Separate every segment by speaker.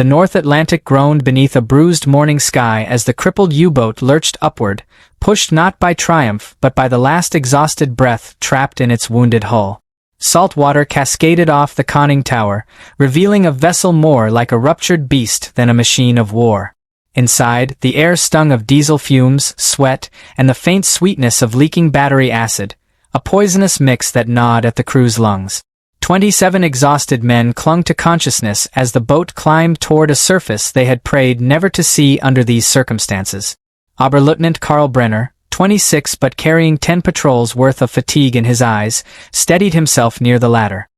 Speaker 1: The North Atlantic groaned beneath a bruised morning sky as the crippled U-boat lurched upward, pushed not by triumph but by the last exhausted breath trapped in its wounded hull. Salt water cascaded off the conning tower, revealing a vessel more like a ruptured beast than a machine of war. Inside, the air stung of diesel fumes, sweat, and the faint sweetness of leaking battery acid, a poisonous mix that gnawed at the crew's lungs. 27 exhausted men clung to consciousness as the boat climbed toward a surface they had prayed never to see under these circumstances. Oberleutnant Karl Brenner, 26 but carrying 10 patrols worth of fatigue in his eyes, steadied himself near the ladder.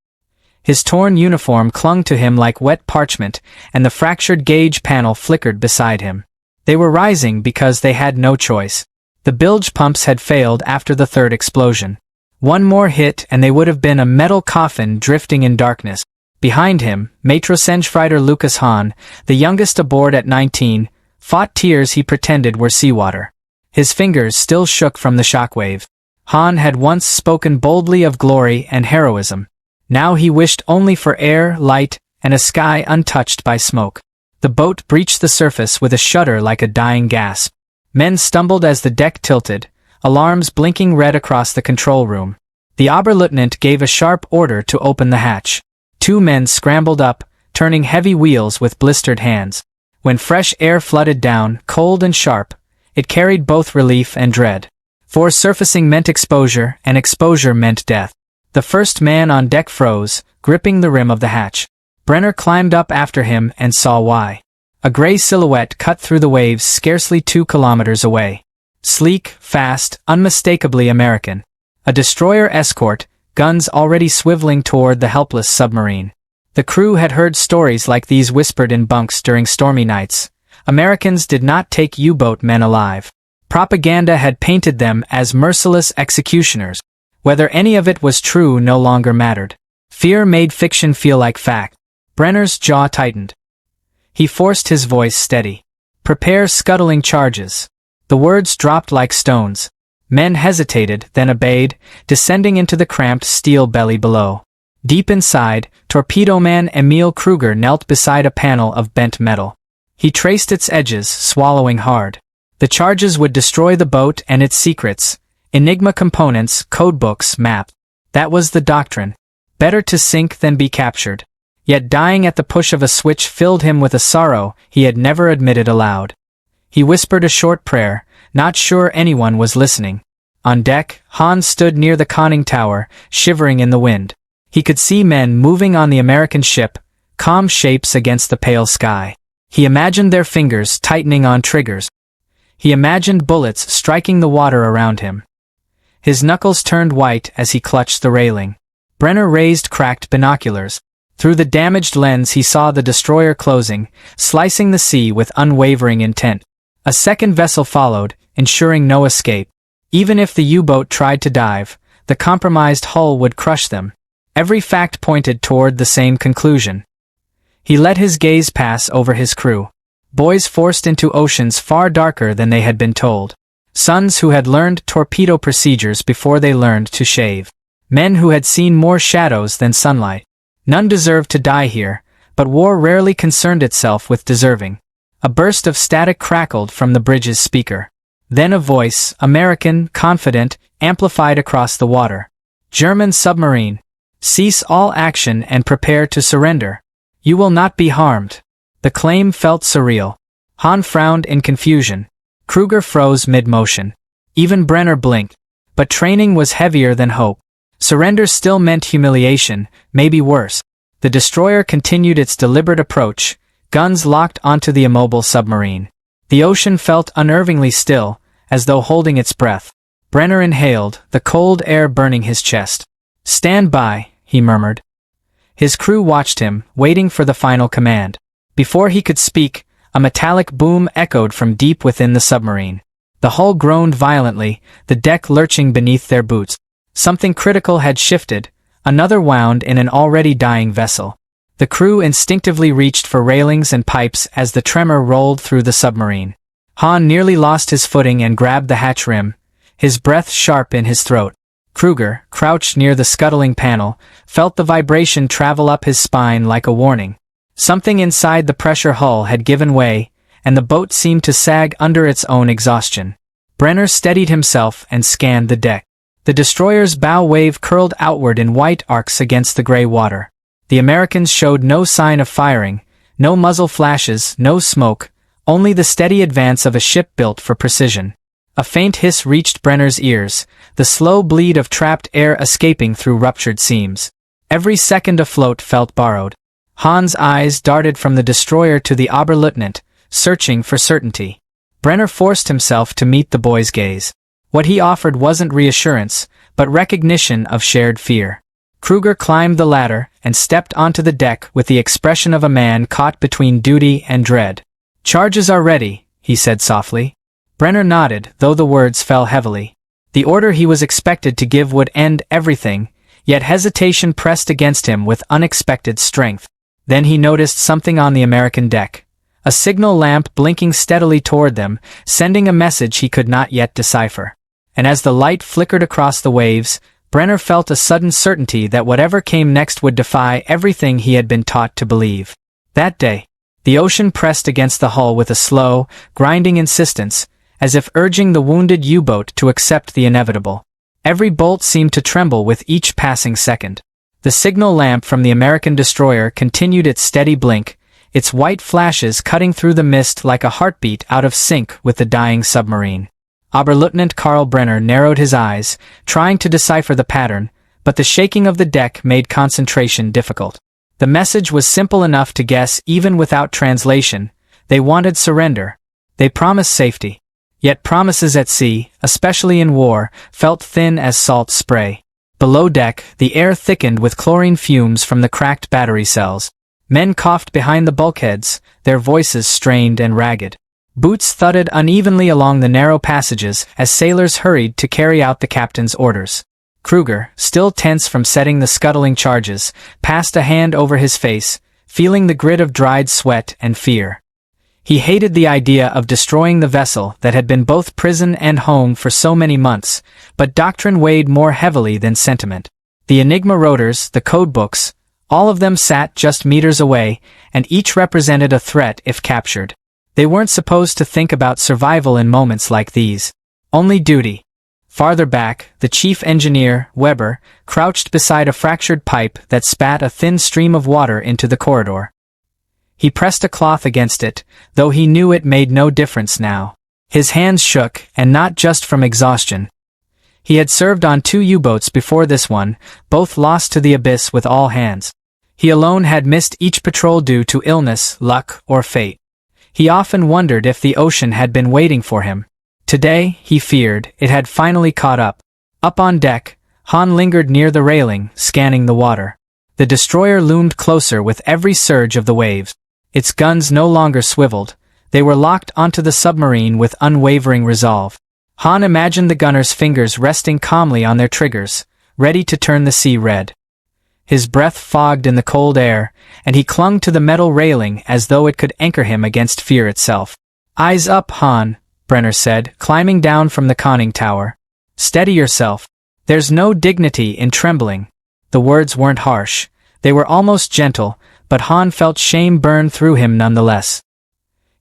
Speaker 1: His torn uniform clung to him like wet parchment, and the fractured gauge panel flickered beside him. They were rising because they had no choice. The bilge pumps had failed after the third explosion. One more hit and they would have been a metal coffin drifting in darkness. Behind him, Matrosenfreiter Lucas Hahn, the youngest aboard at 19, fought tears he pretended were seawater. His fingers still shook from the shockwave. Hahn had once spoken boldly of glory and heroism. Now he wished only for air, light, and a sky untouched by smoke. The boat breached the surface with a shudder like a dying gasp. Men stumbled as the deck tilted, alarms blinking red across the control room. The Oberleutnant gave a sharp order to open the hatch. 2 men scrambled up, turning heavy wheels with blistered hands. When fresh air flooded down, cold and sharp, it carried both relief and dread. For surfacing meant exposure, and exposure meant death. The first man on deck froze, gripping the rim of the hatch. Brenner climbed up after him and saw why. A gray silhouette cut through the waves scarcely 2 kilometers away. Sleek, fast, unmistakably American. A destroyer escort, guns already swiveling toward the helpless submarine. The crew had heard stories like these whispered in bunks during stormy nights. Americans did not take U-boat men alive. Propaganda had painted them as merciless executioners. Whether any of it was true no longer mattered. Fear made fiction feel like fact. Brenner's jaw tightened. He forced his voice steady. "Prepare scuttling charges." The words dropped like stones. Men hesitated, then obeyed, descending into the cramped steel belly below. Deep inside, torpedo-man Emil Kruger knelt beside a panel of bent metal. He traced its edges, swallowing hard. The charges would destroy the boat and its secrets. Enigma components, codebooks, maps. That was the doctrine. Better to sink than be captured. Yet dying at the push of a switch filled him with a sorrow he had never admitted aloud. He whispered a short prayer, not sure anyone was listening. On deck, Hans stood near the conning tower, shivering in the wind. He could see men moving on the American ship, calm shapes against the pale sky. He imagined their fingers tightening on triggers. He imagined bullets striking the water around him. His knuckles turned white as he clutched the railing. Brenner raised cracked binoculars. Through the damaged lens he saw the destroyer closing, slicing the sea with unwavering intent. A second vessel followed, ensuring no escape. Even if the U-boat tried to dive, the compromised hull would crush them. Every fact pointed toward the same conclusion. He let his gaze pass over his crew. Boys forced into oceans far darker than they had been told. Sons who had learned torpedo procedures before they learned to shave. Men who had seen more shadows than sunlight. None deserved to die here, but war rarely concerned itself with deserving. A burst of static crackled from the bridge's speaker. Then a voice, American, confident, amplified across the water. "German submarine. Cease all action and prepare to surrender. You will not be harmed." The claim felt surreal. Hahn frowned in confusion. Kruger froze mid-motion. Even Brenner blinked. But training was heavier than hope. Surrender still meant humiliation, maybe worse. The destroyer continued its deliberate approach, guns locked onto the immobile submarine. The ocean felt unnervingly still, as though holding its breath. Brenner inhaled, the cold air burning his chest. "Stand by," he murmured. His crew watched him, waiting for the final command. Before he could speak, a metallic boom echoed from deep within the submarine. The hull groaned violently, the deck lurching beneath their boots. Something critical had shifted, another wound in an already dying vessel. The crew instinctively reached for railings and pipes as the tremor rolled through the submarine. Hahn nearly lost his footing and grabbed the hatch rim, his breath sharp in his throat. Kruger, crouched near the scuttling panel, felt the vibration travel up his spine like a warning. Something inside the pressure hull had given way, and the boat seemed to sag under its own exhaustion. Brenner steadied himself and scanned the deck. The destroyer's bow wave curled outward in white arcs against the gray water. The Americans showed no sign of firing, no muzzle flashes, no smoke, only the steady advance of a ship built for precision. A faint hiss reached Brenner's ears, the slow bleed of trapped air escaping through ruptured seams. Every second afloat felt borrowed. Hahn's eyes darted from the destroyer to the Oberleutnant, searching for certainty. Brenner forced himself to meet the boy's gaze. What he offered wasn't reassurance, but recognition of shared fear. Kruger climbed the ladder and stepped onto the deck with the expression of a man caught between duty and dread. "Charges are ready," he said softly. Brenner nodded, though the words fell heavily. The order he was expected to give would end everything, yet hesitation pressed against him with unexpected strength. Then he noticed something on the American deck. A signal lamp blinking steadily toward them, sending a message he could not yet decipher. And as the light flickered across the waves, Brenner felt a sudden certainty that whatever came next would defy everything he had been taught to believe. That day, the ocean pressed against the hull with a slow, grinding insistence, as if urging the wounded U-boat to accept the inevitable. Every bolt seemed to tremble with each passing second. The signal lamp from the American destroyer continued its steady blink, its white flashes cutting through the mist like a heartbeat out of sync with the dying submarine. Oberleutnant Karl Brenner narrowed his eyes, trying to decipher the pattern, but the shaking of the deck made concentration difficult. The message was simple enough to guess even without translation. They wanted surrender. They promised safety. Yet promises at sea, especially in war, felt thin as salt spray. Below deck, the air thickened with chlorine fumes from the cracked battery cells. Men coughed behind the bulkheads, their voices strained and ragged. Boots thudded unevenly along the narrow passages as sailors hurried to carry out the captain's orders. Kruger, still tense from setting the scuttling charges, passed a hand over his face, feeling the grit of dried sweat and fear. He hated the idea of destroying the vessel that had been both prison and home for so many months, but doctrine weighed more heavily than sentiment. The Enigma rotors, the codebooks, all of them sat just meters away, and each represented a threat if captured. They weren't supposed to think about survival in moments like these. Only duty. Farther back, the chief engineer, Weber, crouched beside a fractured pipe that spat a thin stream of water into the corridor. He pressed a cloth against it, though he knew it made no difference now. His hands shook, and not just from exhaustion. He had served on 2 U-boats before this one, both lost to the abyss with all hands. He alone had missed each patrol due to illness, luck, or fate. He often wondered if the ocean had been waiting for him. Today, he feared, it had finally caught up. Up on deck, Hahn lingered near the railing, scanning the water. The destroyer loomed closer with every surge of the waves. Its guns no longer swiveled. They were locked onto the submarine with unwavering resolve. Hahn imagined the gunner's fingers resting calmly on their triggers, ready to turn the sea red. His breath fogged in the cold air, and he clung to the metal railing as though it could anchor him against fear itself. "Eyes up, Hahn," Brenner said, climbing down from the conning tower. "Steady yourself. There's no dignity in trembling." The words weren't harsh. They were almost gentle, but Hahn felt shame burn through him nonetheless.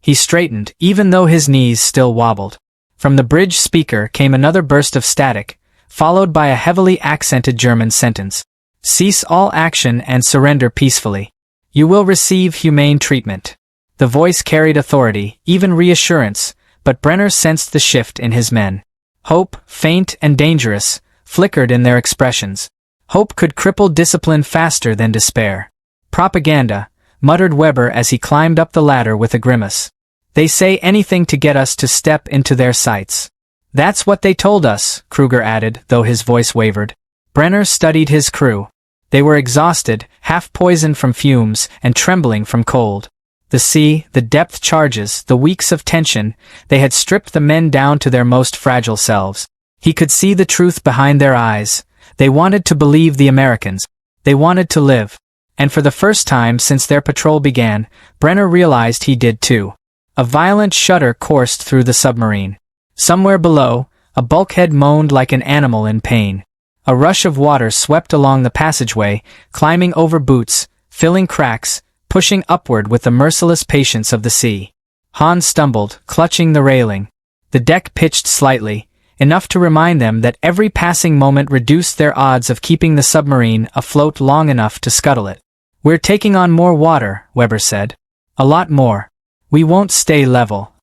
Speaker 1: He straightened, even though his knees still wobbled. From the bridge speaker came another burst of static, followed by a heavily accented German sentence. "Cease all action and surrender peacefully. You will receive humane treatment." The voice carried authority, even reassurance, but Brenner sensed the shift in his men. Hope, faint and dangerous, flickered in their expressions. Hope could cripple discipline faster than despair. "Propaganda," muttered Weber as he climbed up the ladder with a grimace. "They say anything to get us to step into their sights." "That's what they told us," Kruger added, though his voice wavered. Brenner studied his crew. They were exhausted, half poisoned from fumes, and trembling from cold. The sea, the depth charges, the weeks of tension, they had stripped the men down to their most fragile selves. He could see the truth behind their eyes. They wanted to believe the Americans. They wanted to live. And for the first time since their patrol began, Brenner realized he did too. A violent shudder coursed through the submarine. Somewhere below, a bulkhead moaned like an animal in pain. A rush of water swept along the passageway, climbing over boots, filling cracks, pushing upward with the merciless patience of the sea. Hans stumbled, clutching the railing. The deck pitched slightly, enough to remind them that every passing moment reduced their odds of keeping the submarine afloat long enough to scuttle it. "We're taking on more water," Weber said. "A lot more. We won't stay level."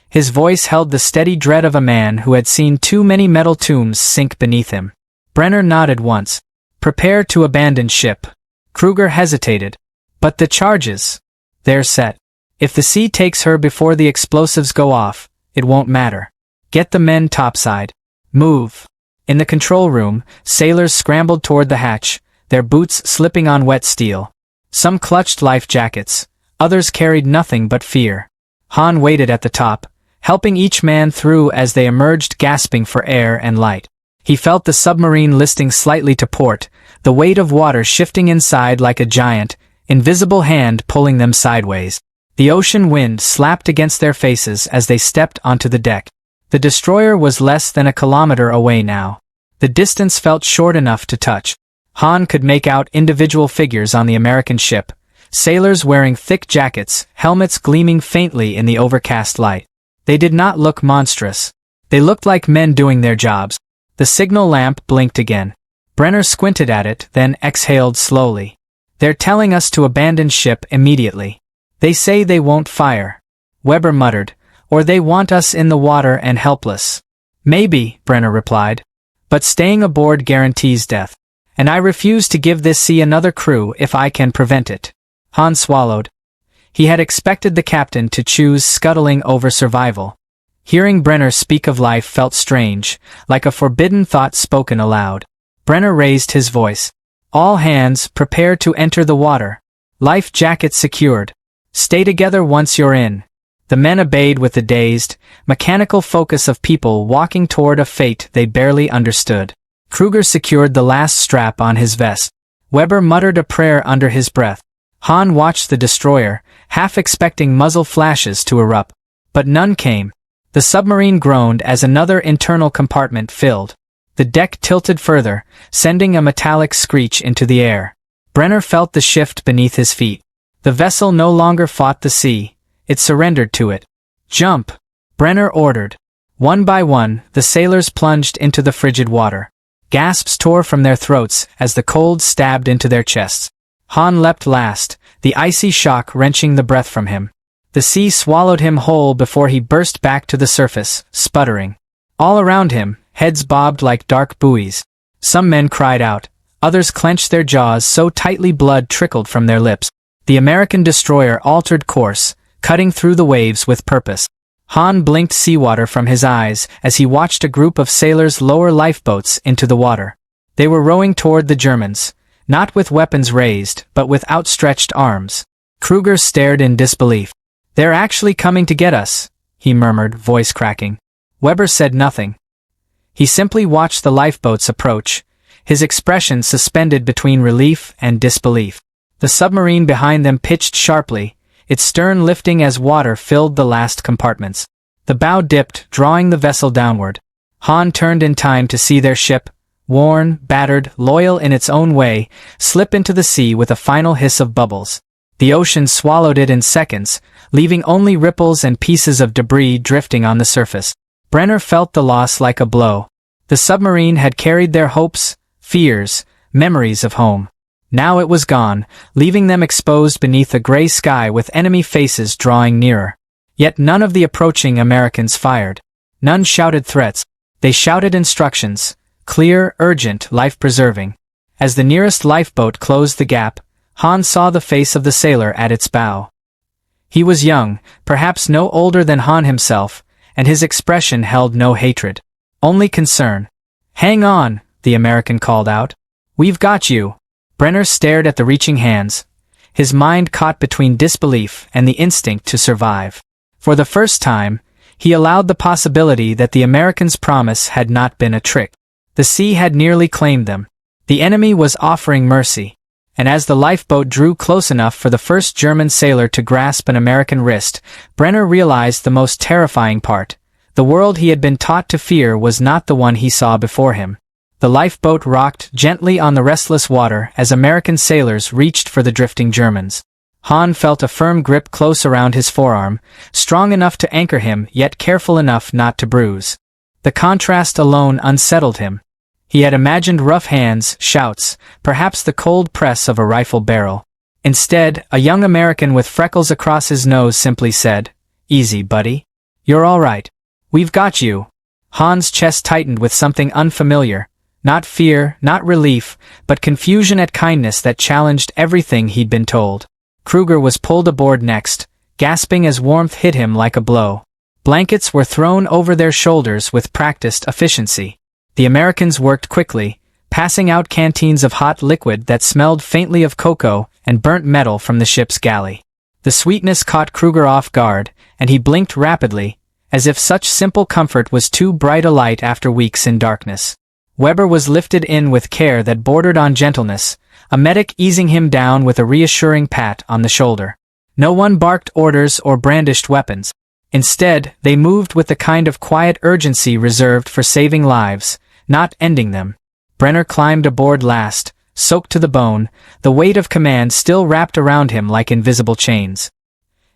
Speaker 1: His voice held the steady dread of a man who had seen too many metal tombs sink beneath him. Brenner nodded once. "Prepare to abandon ship." Kruger hesitated. "But the charges? They're set. If the sea takes her before the explosives go off, it won't matter. Get the men topside. Move." In the control room, sailors scrambled toward the hatch, their boots slipping on wet steel. Some clutched life jackets, others carried nothing but fear. Han waited at the top, helping each man through as they emerged gasping for air and light. He felt the submarine listing slightly to port, the weight of water shifting inside like a giant, invisible hand pulling them sideways. The ocean wind slapped against their faces as they stepped onto the deck. The destroyer was less than a kilometer away now. The distance felt short enough to touch. Han could make out individual figures on the American ship, sailors wearing thick jackets, helmets gleaming faintly in the overcast light. They did not look monstrous. They looked like men doing their jobs. The signal lamp blinked again. Brenner squinted at it, then exhaled slowly. "They're telling us to abandon ship immediately. They say they won't fire." Weber muttered, "Or they want us in the water and helpless." "Maybe," Brenner replied. "But staying aboard guarantees death. And I refuse to give this sea another crew if I can prevent it." Han swallowed. He had expected the captain to choose scuttling over survival. Hearing Brenner speak of life felt strange, like a forbidden thought spoken aloud. Brenner raised his voice. "All hands, prepare to enter the water. Life jackets secured. Stay together once you're in." The men obeyed with the dazed, mechanical focus of people walking toward a fate they barely understood. Kruger secured the last strap on his vest. Weber muttered a prayer under his breath. Han watched the destroyer, half expecting muzzle flashes to erupt. But none came. The submarine groaned as another internal compartment filled. The deck tilted further, sending a metallic screech into the air. Brenner felt the shift beneath his feet. The vessel no longer fought the sea. It surrendered to it. "Jump!" Brenner ordered. One by one, the sailors plunged into the frigid water. Gasps tore from their throats as the cold stabbed into their chests. Han leapt last, the icy shock wrenching the breath from him. The sea swallowed him whole before he burst back to the surface, sputtering. All around him, heads bobbed like dark buoys. Some men cried out, others clenched their jaws so tightly blood trickled from their lips. The American destroyer altered course, cutting through the waves with purpose. Han blinked seawater from his eyes as he watched a group of sailors lower lifeboats into the water. They were rowing toward the Germans, not with weapons raised, but with outstretched arms. Kruger stared in disbelief. "They're actually coming to get us," he murmured, voice cracking. Weber said nothing. He simply watched the lifeboats approach, his expression suspended between relief and disbelief. The submarine behind them pitched sharply, its stern lifting as water filled the last compartments. The bow dipped, drawing the vessel downward. Han turned in time to see their ship, worn, battered, loyal in its own way, slip into the sea with a final hiss of bubbles. The ocean swallowed it in seconds, leaving only ripples and pieces of debris drifting on the surface. Brenner felt the loss like a blow. The submarine had carried their hopes, fears, memories of home. Now it was gone, leaving them exposed beneath a gray sky with enemy faces drawing nearer. Yet none of the approaching Americans fired. None shouted threats. They shouted instructions, clear, urgent, life-preserving. As the nearest lifeboat closed the gap, Han saw the face of the sailor at its bow. He was young, perhaps no older than Han himself, and his expression held no hatred. Only concern. "Hang on," the American called out. "We've got you." Brenner stared at the reaching hands, his mind caught between disbelief and the instinct to survive. For the first time, he allowed the possibility that the Americans' promise had not been a trick. The sea had nearly claimed them. The enemy was offering mercy. And as the lifeboat drew close enough for the first German sailor to grasp an American wrist, Brenner realized the most terrifying part. The world he had been taught to fear was not the one he saw before him. The lifeboat rocked gently on the restless water as American sailors reached for the drifting Germans. Han felt a firm grip close around his forearm, strong enough to anchor him yet careful enough not to bruise. The contrast alone unsettled him. He had imagined rough hands, shouts, perhaps the cold press of a rifle barrel. Instead, a young American with freckles across his nose simply said, "Easy, buddy. You're all right. We've got you." Han's chest tightened with something unfamiliar. Not fear, not relief, but confusion at kindness that challenged everything he'd been told. Kruger was pulled aboard next, gasping as warmth hit him like a blow. Blankets were thrown over their shoulders with practiced efficiency. The Americans worked quickly, passing out canteens of hot liquid that smelled faintly of cocoa and burnt metal from the ship's galley. The sweetness caught Kruger off guard, and he blinked rapidly, as if such simple comfort was too bright a light after weeks in darkness. Weber was lifted in with care that bordered on gentleness, a medic easing him down with a reassuring pat on the shoulder. No one barked orders or brandished weapons. Instead, they moved with the kind of quiet urgency reserved for saving lives, not ending them. Brenner climbed aboard last, soaked to the bone, the weight of command still wrapped around him like invisible chains.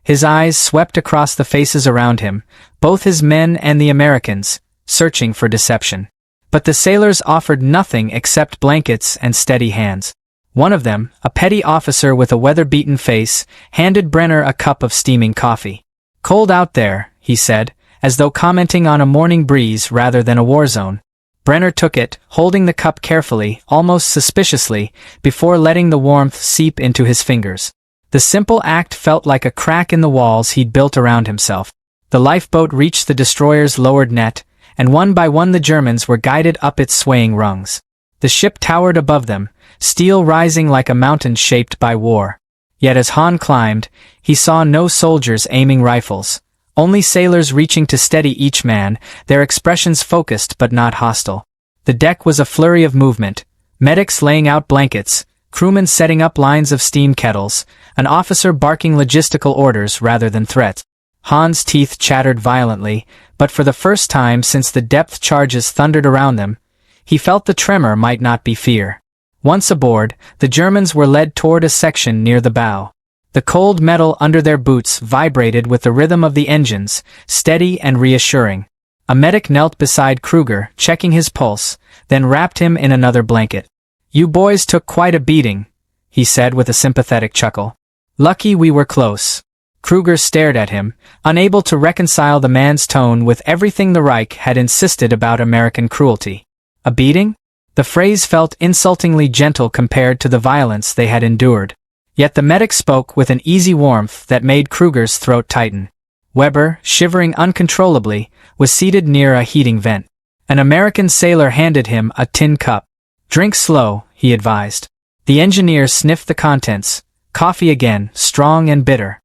Speaker 1: His eyes swept across the faces around him, both his men and the Americans, searching for deception. But the sailors offered nothing except blankets and steady hands. One of them, a petty officer with a weather-beaten face, handed Brenner a cup of steaming coffee. "Cold out there," he said, as though commenting on a morning breeze rather than a war zone. Brenner took it, holding the cup carefully, almost suspiciously, before letting the warmth seep into his fingers. The simple act felt like a crack in the walls he'd built around himself. The lifeboat reached the destroyer's lowered net, and one by one the Germans were guided up its swaying rungs. The ship towered above them, steel rising like a mountain shaped by war. Yet as Han climbed, he saw no soldiers aiming rifles, only sailors reaching to steady each man, their expressions focused but not hostile. The deck was a flurry of movement, medics laying out blankets, crewmen setting up lines of steam kettles, an officer barking logistical orders rather than threats. Han's teeth chattered violently, but for the first time since the depth charges thundered around them, he felt the tremor might not be fear. Once aboard, the Germans were led toward a section near the bow. The cold metal under their boots vibrated with the rhythm of the engines, steady and reassuring. A medic knelt beside Kruger, checking his pulse, then wrapped him in another blanket. "You boys took quite a beating," he said with a sympathetic chuckle. "Lucky we were close." Kruger stared at him, unable to reconcile the man's tone with everything the Reich had insisted about American cruelty. A beating? The phrase felt insultingly gentle compared to the violence they had endured. Yet the medic spoke with an easy warmth that made Kruger's throat tighten. Weber, shivering uncontrollably, was seated near a heating vent. An American sailor handed him a tin cup. "Drink slow," he advised. The engineer sniffed the contents, coffee again, strong and bitter.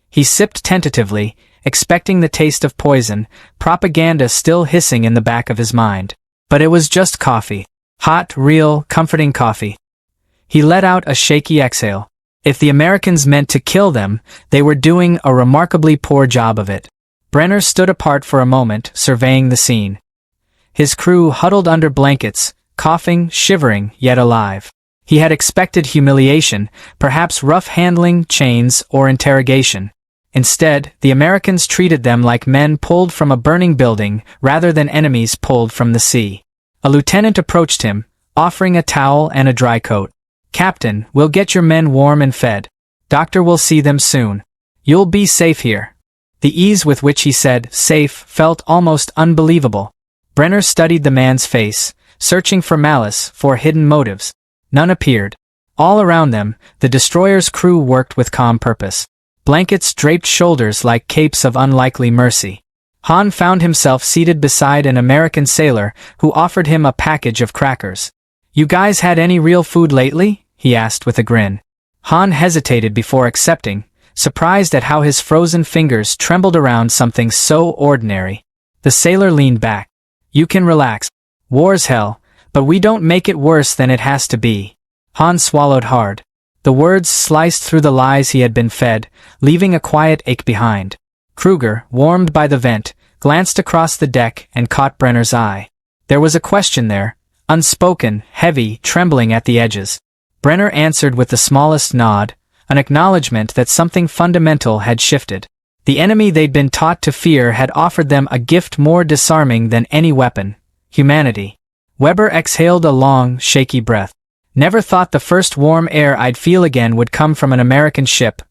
Speaker 1: He sipped tentatively, expecting the taste of poison, propaganda still hissing in the back of his mind. But it was just coffee. Hot, real, comforting coffee. He let out a shaky exhale. If the Americans meant to kill them, they were doing a remarkably poor job of it. Brenner stood apart for a moment, surveying the scene. His crew huddled under blankets, coughing, shivering, yet alive. He had expected humiliation, perhaps rough handling, chains, or interrogation. Instead, the Americans treated them like men pulled from a burning building rather than enemies pulled from the sea. A lieutenant approached him, offering a towel and a dry coat. "Captain, we'll get your men warm and fed. Doctor will see them soon. You'll be safe here." The ease with which he said "safe" felt almost unbelievable. Brenner studied the man's face, searching for malice, for hidden motives. None appeared. All around them, the destroyer's crew worked with calm purpose. Blankets draped shoulders like capes of unlikely mercy. Han found himself seated beside an American sailor who offered him a package of crackers. "You guys had any real food lately?" he asked with a grin. Han hesitated before accepting, surprised at how his frozen fingers trembled around something so ordinary. The sailor leaned back. "You can relax. War's hell, but we don't make it worse than it has to be." Han swallowed hard. The words sliced through the lies he had been fed, leaving a quiet ache behind. Kruger, warmed by the vent, glanced across the deck and caught Brenner's eye. There was a question there, unspoken, heavy, trembling at the edges. Brenner answered with the smallest nod, an acknowledgement that something fundamental had shifted. The enemy they'd been taught to fear had offered them a gift more disarming than any weapon: humanity. Weber exhaled a long, shaky breath. "Never thought the first warm air I'd feel again would come from an American ship,"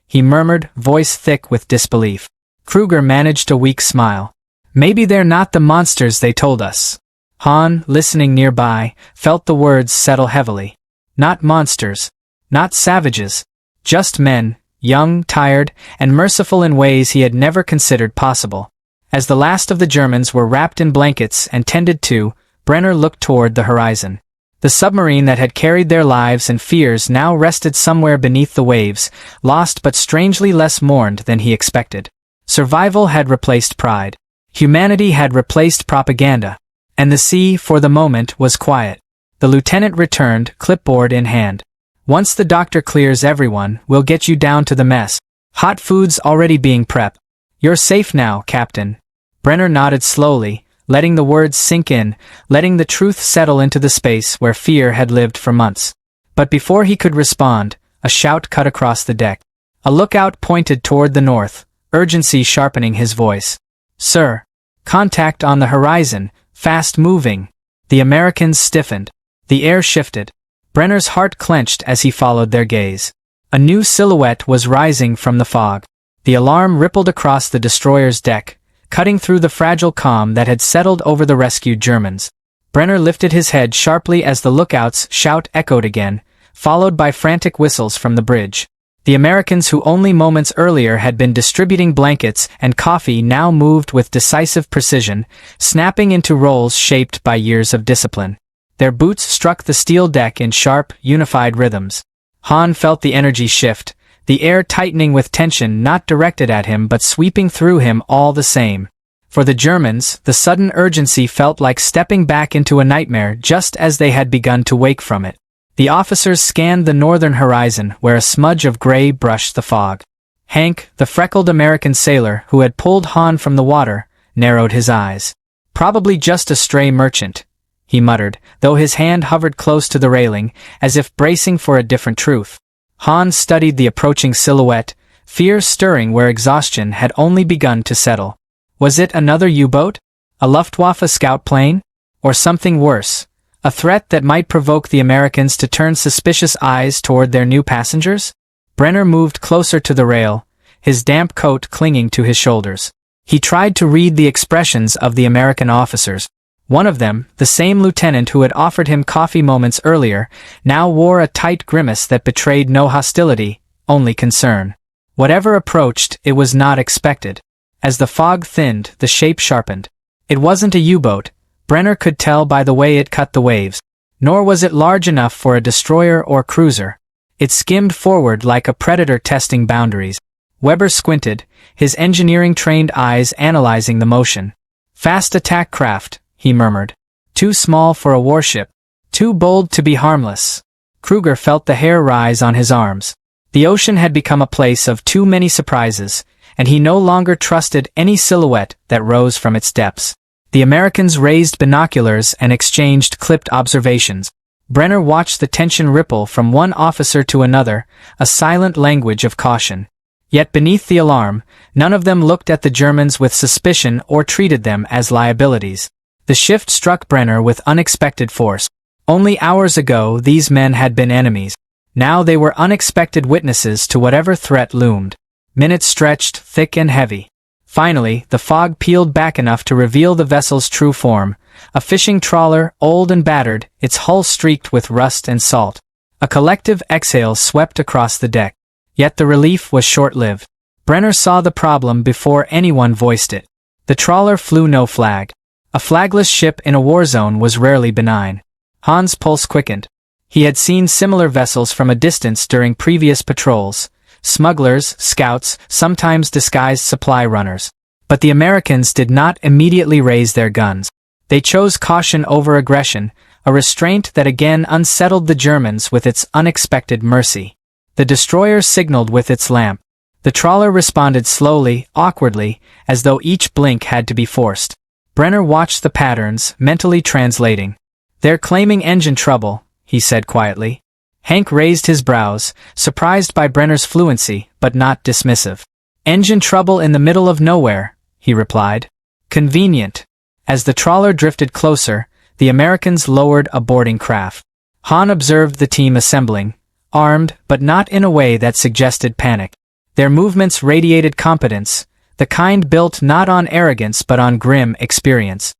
Speaker 1: he murmured, voice thick with disbelief. Kruger managed a weak smile. "Maybe they're not the monsters they told us." Han, listening nearby, felt the words settle heavily. Not monsters. Not savages. Just men, young, tired, and merciful in ways he had never considered possible. As the last of the Germans were wrapped in blankets and tended to, Brenner looked toward the horizon. The submarine that had carried their lives and fears now rested somewhere beneath the waves, lost but strangely less mourned than he expected. Survival had replaced pride. Humanity had replaced propaganda. And the sea, for the moment, was quiet. The lieutenant returned, clipboard in hand. "Once the doctor clears everyone, we'll get you down to the mess. Hot food's already being prepped. You're safe now, Captain." Brenner nodded slowly, letting the words sink in, letting the truth settle into the space where fear had lived for months. But before he could respond, a shout cut across the deck. A lookout pointed toward the north, urgency sharpening his voice. "Sir, contact on the horizon, fast moving." The Americans stiffened. The air shifted. Brenner's heart clenched as he followed their gaze. A new silhouette was rising from the fog. The alarm rippled across the destroyer's deck, cutting through the fragile calm that had settled over the rescued Germans. Brenner lifted his head sharply as the lookout's shout echoed again, followed by frantic whistles from the bridge. The Americans who only moments earlier had been distributing blankets and coffee now moved with decisive precision, snapping into rolls shaped by years of discipline. Their boots struck the steel deck in sharp, unified rhythms. Han felt the energy shift, the air tightening with tension not directed at him but sweeping through him all the same. For the Germans, the sudden urgency felt like stepping back into a nightmare just as they had begun to wake from it. The officers scanned the northern horizon where a smudge of gray brushed the fog. Hank, the freckled American sailor who had pulled Han from the water, narrowed his eyes. "Probably just a stray merchant," he muttered, though his hand hovered close to the railing, as if bracing for a different truth. Han studied the approaching silhouette, fear stirring where exhaustion had only begun to settle. Was it another U-boat? A Luftwaffe scout plane? Or something worse? A threat that might provoke the Americans to turn suspicious eyes toward their new passengers? Brenner moved closer to the rail, his damp coat clinging to his shoulders. He tried to read the expressions of the American officers. One of them, the same lieutenant who had offered him coffee moments earlier, now wore a tight grimace that betrayed no hostility, only concern. Whatever approached, it was not expected. As the fog thinned, the shape sharpened. It wasn't a U-boat, Brenner could tell by the way it cut the waves. Nor was it large enough for a destroyer or cruiser. It skimmed forward like a predator testing boundaries. Weber squinted, his engineering-trained eyes analyzing the motion. "Fast attack craft," he murmured. "Too small for a warship. Too bold to be harmless." Kruger felt the hair rise on his arms. The ocean had become a place of too many surprises, and he no longer trusted any silhouette that rose from its depths. The Americans raised binoculars and exchanged clipped observations. Brenner watched the tension ripple from one officer to another, a silent language of caution. Yet beneath the alarm, none of them looked at the Germans with suspicion or treated them as liabilities. The shift struck Brenner with unexpected force. Only hours ago these men had been enemies. Now they were unexpected witnesses to whatever threat loomed. Minutes stretched, thick and heavy. Finally, the fog peeled back enough to reveal the vessel's true form. A fishing trawler, old and battered, its hull streaked with rust and salt. A collective exhale swept across the deck. Yet the relief was short-lived. Brenner saw the problem before anyone voiced it. The trawler flew no flag. A flagless ship in a war zone was rarely benign. Han's pulse quickened. He had seen similar vessels from a distance during previous patrols. Smugglers, scouts, sometimes disguised supply runners. But the Americans did not immediately raise their guns. They chose caution over aggression, a restraint that again unsettled the Germans with its unexpected mercy. The destroyer signaled with its lamp. The trawler responded slowly, awkwardly, as though each blink had to be forced. Brenner watched the patterns, mentally translating. "They're claiming engine trouble," he said quietly. Hank raised his brows, surprised by Brenner's fluency, but not dismissive. "Engine trouble in the middle of nowhere," he replied. "Convenient." As the trawler drifted closer, the Americans lowered a boarding craft. Han observed the team assembling, armed, but not in a way that suggested panic. Their movements radiated competence, the kind built not on arrogance but on grim experience.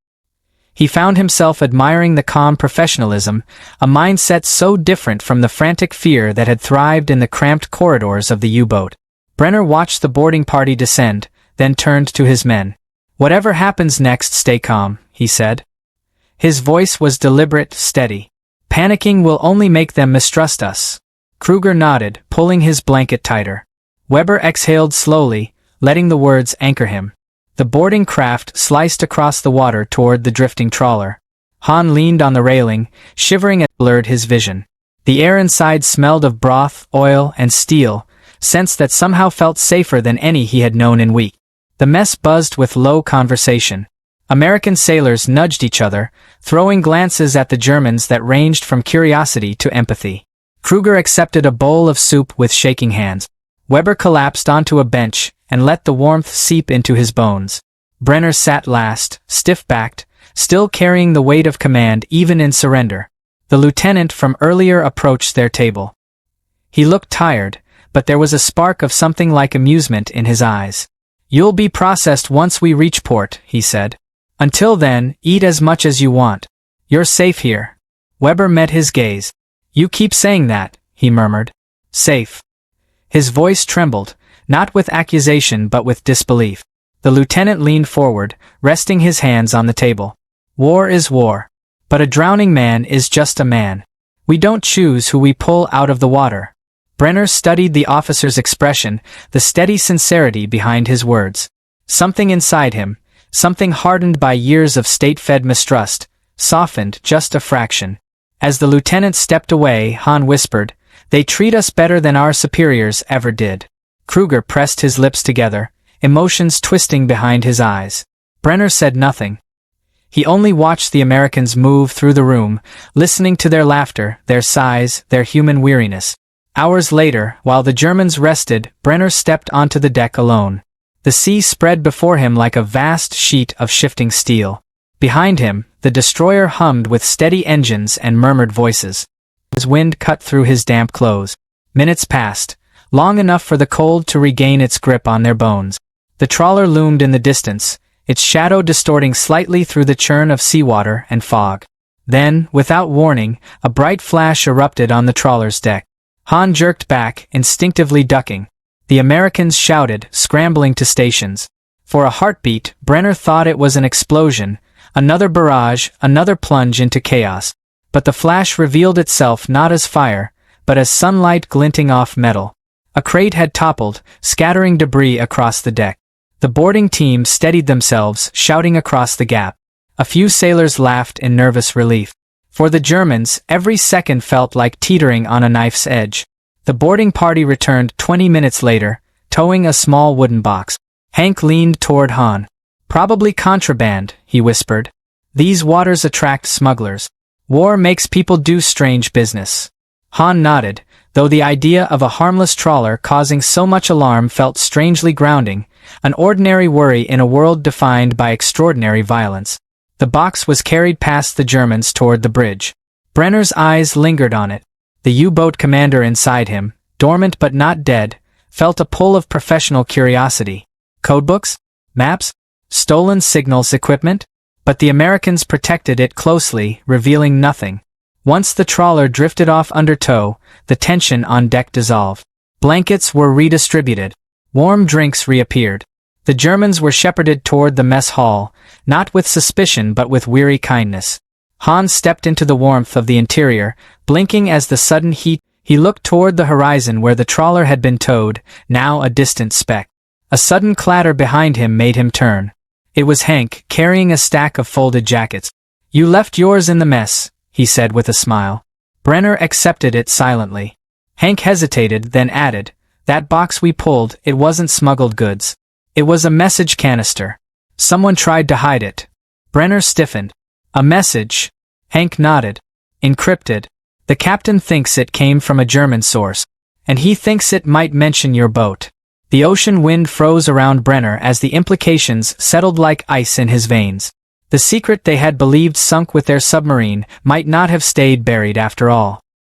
Speaker 1: He found himself admiring the calm professionalism, a mindset so different from the frantic fear that had thrived in the cramped corridors of the U-boat. Brenner watched the boarding party descend, then turned to his men. "Whatever happens next, stay calm," he said. His voice was deliberate, steady. "Panicking will only make them mistrust us." Kruger nodded, pulling his blanket tighter. Weber exhaled slowly, letting the words anchor him. The boarding craft sliced across the water toward the drifting trawler. Han leaned on the railing, shivering as it blurred his vision. The air inside smelled of broth, oil, and steel, scents that somehow felt safer than any he had known in weeks. The mess buzzed with low conversation. American sailors nudged each other, throwing glances at the Germans that ranged from curiosity to empathy. Kruger accepted a bowl of soup with shaking hands. Weber collapsed onto a bench and let the warmth seep into his bones. Brenner sat last, stiff-backed, still carrying the weight of command even in surrender. The lieutenant from earlier approached their table. He looked tired, but there was a spark of something like amusement in his eyes. "You'll be processed once we reach port," he said. "Until then, eat as much as you want. You're safe here." Weber met his gaze. "You keep saying that," he murmured. "Safe." His voice trembled, not with accusation but with disbelief. The lieutenant leaned forward, resting his hands on the table. "War is war. But a drowning man is just a man. We don't choose who we pull out of the water." Brenner studied the officer's expression, the steady sincerity behind his words. Something inside him, something hardened by years of state-fed mistrust, softened just a fraction. As the lieutenant stepped away, Han whispered, "They treat us better than our superiors ever did." Kruger pressed his lips together, emotions twisting behind his eyes. Brenner said nothing. He only watched the Americans move through the room, listening to their laughter, their sighs, their human weariness. Hours later, while the Germans rested, Brenner stepped onto the deck alone. The sea spread before him like a vast sheet of shifting steel. Behind him, the destroyer hummed with steady engines and murmured voices. His wind cut through his damp clothes. Minutes passed, long enough for the cold to regain its grip on their bones. The trawler loomed in the distance, its shadow distorting slightly through the churn of seawater and fog. Then, without warning, a bright flash erupted on the trawler's deck. Han jerked back, instinctively ducking. The Americans shouted, scrambling to stations. For a heartbeat, Brenner thought it was an explosion, another barrage, another plunge into chaos. But the flash revealed itself not as fire, but as sunlight glinting off metal. A crate had toppled, scattering debris across the deck. The boarding team steadied themselves, shouting across the gap. A few sailors laughed in nervous relief. For the Germans, every second felt like teetering on a knife's edge. The boarding party returned 20 minutes later, towing a small wooden box. Hank leaned toward Han. "Probably contraband," he whispered. "These waters attract smugglers. War makes people do strange business." Han nodded, though the idea of a harmless trawler causing so much alarm felt strangely grounding, an ordinary worry in a world defined by extraordinary violence. The box was carried past the Germans toward the bridge. Brenner's eyes lingered on it. The U-boat commander inside him, dormant but not dead, felt a pull of professional curiosity. Codebooks? Maps? Stolen signals equipment? But the Americans protected it closely, revealing nothing. Once the trawler drifted off under tow, the tension on deck dissolved. Blankets were redistributed. Warm drinks reappeared. The Germans were shepherded toward the mess hall, not with suspicion but with weary kindness. Han stepped into the warmth of the interior, blinking as the sudden heat. He looked toward the horizon where the trawler had been towed, now a distant speck. A sudden clatter behind him made him turn. It was Hank, carrying a stack of folded jackets. "You left yours in the mess," he said with a smile. Brenner accepted it silently. Hank hesitated, then added, "That box we pulled, it wasn't smuggled goods. It was a message canister. Someone tried to hide it." Brenner stiffened. "A message?" Hank nodded. "Encrypted. The captain thinks it came from a German source, and he thinks it might mention your boat. The ocean wind froze around Brenner as the implications settled like ice in his veins. The secret they had believed sunk with their submarine might not have stayed buried after all.